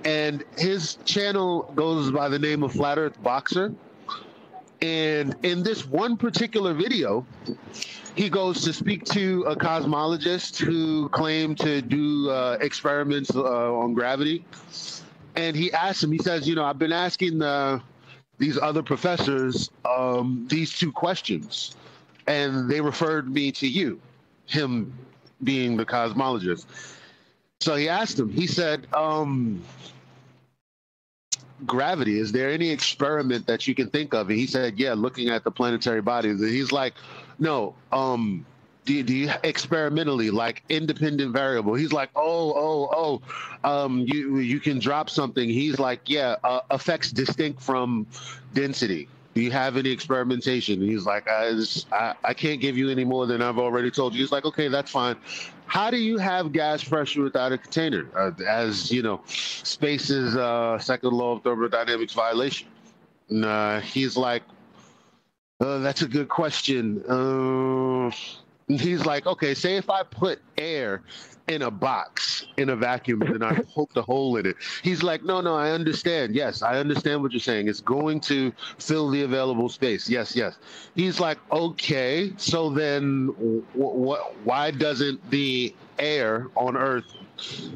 And his channel goes by the name of Flat Earth Boxer. And in this one particular video, he goes to speak to a cosmologist who claimed to do experiments on gravity. And he asked him, he says, you know, I've been asking these other professors these two questions, and they referred me to you, him being the cosmologist. So he asked him, he said, gravity, is there any experiment that you can think of? And he said, yeah, looking at the planetary bodies. And he's like, no, do you experimentally, like independent variable? He's like, you can drop something. He's like, yeah, effects distinct from density. Do you have any experimentation? And he's like, I can't give you any more than I've already told you. He's like, okay, that's fine. How do you have gas pressure without a container? As you know, space's second law of thermodynamics violation. And he's like, that's a good question. He's like, okay, say if I put air in a box, in a vacuum, and then I poked a hole in it. He's like, no, I understand. Yes, I understand what you're saying. It's going to fill the available space. Yes. He's like, okay, so then why doesn't the air on Earth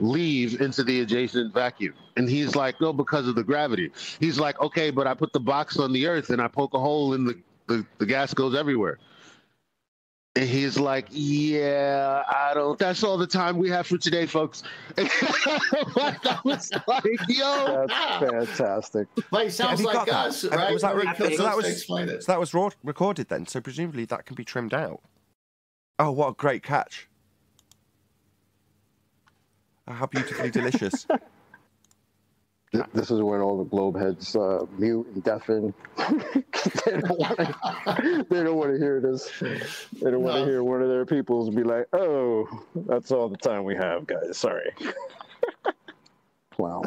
leave into the adjacent vacuum? And he's like, no, because of the gravity. He's like, okay, but I put the box on the Earth and I poke a hole in the gas goes everywhere. And he's like, yeah, I don't. That's all the time we have for today, folks. That was like, yo. That's fantastic. Like, sounds like us, right? Was that so that was recorded then, so presumably that can be trimmed out. Oh, what a great catch. How beautifully delicious. This is when all the globe heads mute and deafen. They don't want to hear this. They don't want to hear one of their peoples be like, oh, that's all the time we have, guys. Sorry. Wow.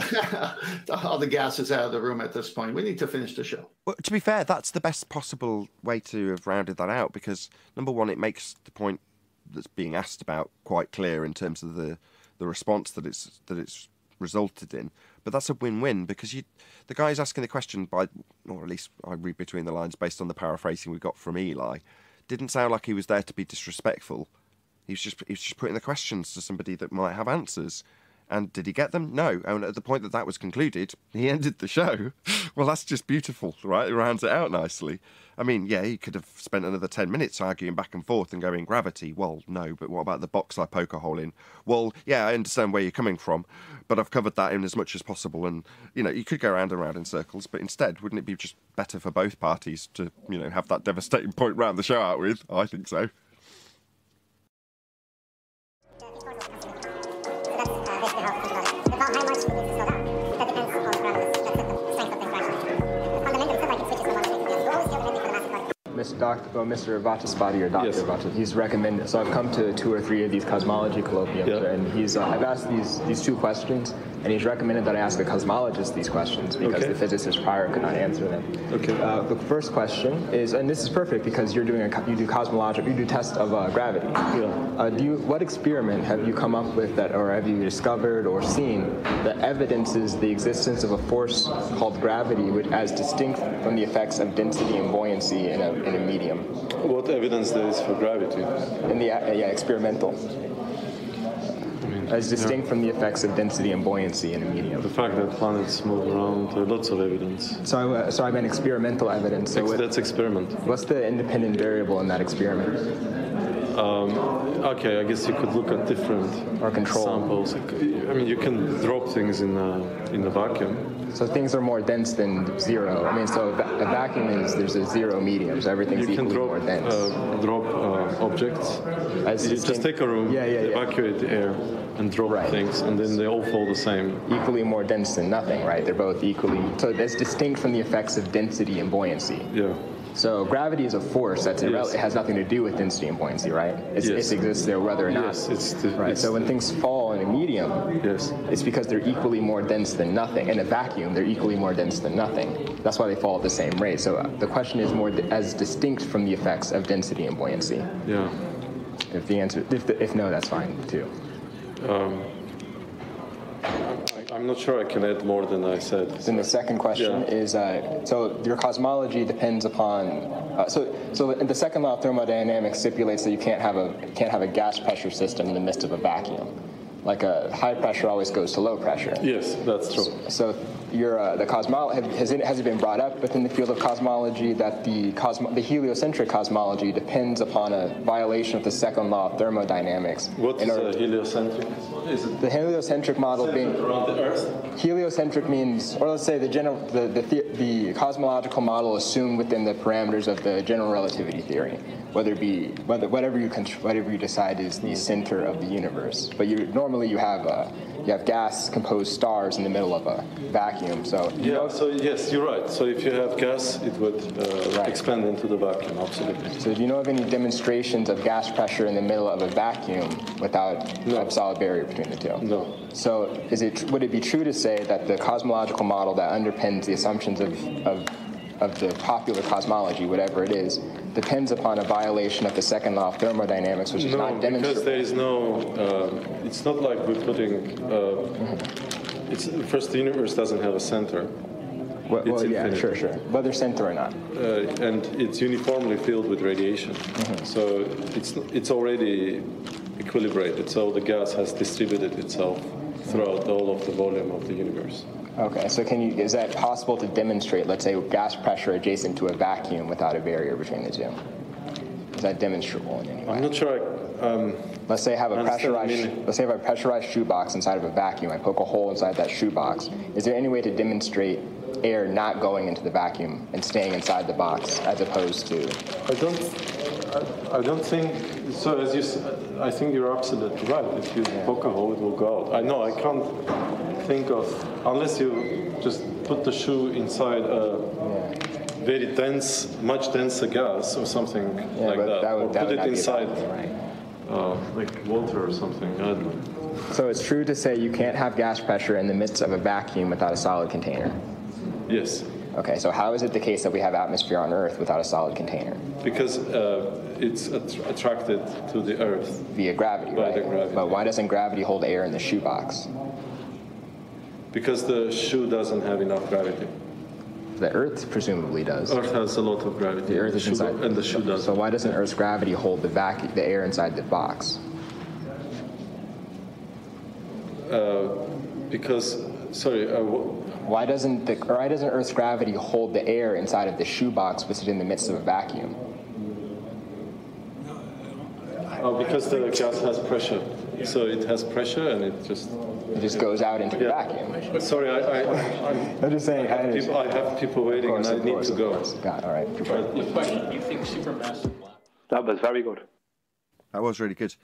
All the gas is out of the room at this point. We need to finish the show. Well, to be fair, that's the best possible way to have rounded that out, because, number one, it makes the point that's being asked about quite clear in terms of the response that it's resulted in. But that's a win-win, because the guy's asking the question by, or at least I read between the lines based on the paraphrasing we got from Eli, didn't sound like he was there to be disrespectful. He was just putting the questions to somebody that might have answers. And did he get them? No. And at the point that was concluded, he ended the show. Well, that's just beautiful, right? It rounds it out nicely. I mean, yeah, he could have spent another 10 minutes arguing back and forth and going, gravity? Well, no, but what about the box I poke a hole in? Well, yeah, I understand where you're coming from, but I've covered that in as much as possible. And, you know, you could go round and round in circles, but instead, wouldn't it be just better for both parties to, you know, have that devastating point round the show out with? I think so. Mr. Vataspati, or Dr. Vataspati, he's recommended. So I've come to 2 or 3 of these cosmology colloquiums, and he's I've asked these 2 questions, and he's recommended that I ask a cosmologist these questions because the physicist prior could not answer them. Okay. The first question is, and this is perfect because you do tests of gravity. Yeah. What experiment have you come up with that, or have you discovered or seen that evidences the existence of a force called gravity, which as distinct from the effects of density and buoyancy in a medium? What evidence there is for gravity? In the experimental. As distinct from the effects of density and buoyancy in a medium. The fact that planets move around, lots of evidence. So I meant experimental evidence. So that's experiment. What's the independent variable in that experiment? Okay, I guess you could look at different samples. I mean, you can drop things in the vacuum. So things are more dense than zero. I mean, so a vacuum there's a zero medium, so everything's equally more dense. You can drop objects. You just take a room, evacuate the air, and drop things, and then they all fall the same. Equally more dense than nothing, right? They're both equally. So that's distinct from the effects of density and buoyancy. Yeah. So gravity is a force that's it has nothing to do with density and buoyancy, right? It exists there whether or not. Right. So when things fall in a medium, it's because they're equally more dense than nothing. In a vacuum, they're equally more dense than nothing. That's why they fall at the same rate. So the question is more as distinct from the effects of density and buoyancy. Yeah. If the answer, if no, that's fine too. I'm not sure I can add more than I said. Then the second question is, so your cosmology depends upon, so the second law of thermodynamics stipulates that you can't have a gas pressure system in the midst of a vacuum. Like a high pressure always goes to low pressure. Yes, that's true. So has it been brought up within the field of cosmology that the heliocentric cosmology depends upon a violation of the second law of thermodynamics? What is a heliocentric? The heliocentric model being around the Earth? Heliocentric means, or let's say the cosmological model assumed within the parameters of the general relativity theory, whatever you decide is the center of the universe. But normally you have gas composed stars in the middle of a vacuum. So yes, you're right. So if you have gas, it would expand into the vacuum. Absolutely. So do you know of any demonstrations of gas pressure in the middle of a vacuum without a solid barrier between the two? No. So would it be true to say that the cosmological model that underpins the assumptions of the popular cosmology, whatever it is, depends upon a violation of the second law of thermodynamics, which is not demonstrable? Because there is no, it's not like we're putting, first the universe doesn't have a center. Well, yeah, sure. Whether center or not. And it's uniformly filled with radiation. So it's already equilibrated, so the gas has distributed itself throughout all of the volume of the universe. Okay, so is that possible to demonstrate, let's say, gas pressure adjacent to a vacuum without a barrier between the two? Is that demonstrable in any way? I'm not sure. Let's say I have a pressurized shoebox inside of a vacuum. I poke a hole inside that shoebox. Is there any way to demonstrate air not going into the vacuum and staying inside the box, as opposed to? I don't think so. I think you're absolutely right. If you poke a hole, it will go out. I can't think of, unless you just put the shoe inside a very dense, much denser gas or something like that. Or put it inside like water or something. I don't know. So it's true to say you can't have gas pressure in the midst of a vacuum without a solid container? Yes. Okay, so how is it the case that we have atmosphere on Earth without a solid container? Because it's attracted to the Earth. Via gravity, by right? the gravity. But why doesn't gravity hold air in the shoebox? Because the shoe doesn't have enough gravity. The Earth presumably does. Earth has a lot of gravity. The Earth is inside. And the shoe doesn't. So why doesn't Earth's gravity hold the air inside the box? Why doesn't Earth's gravity hold the air inside of the shoebox, which is in the midst of a vacuum? Because the gas has pressure. So it has pressure, and it just goes out into the vacuum. Sorry, I'm just saying. I have people waiting, and I need to go. All right. Question: you think supermassive black? That was very good. That was really good.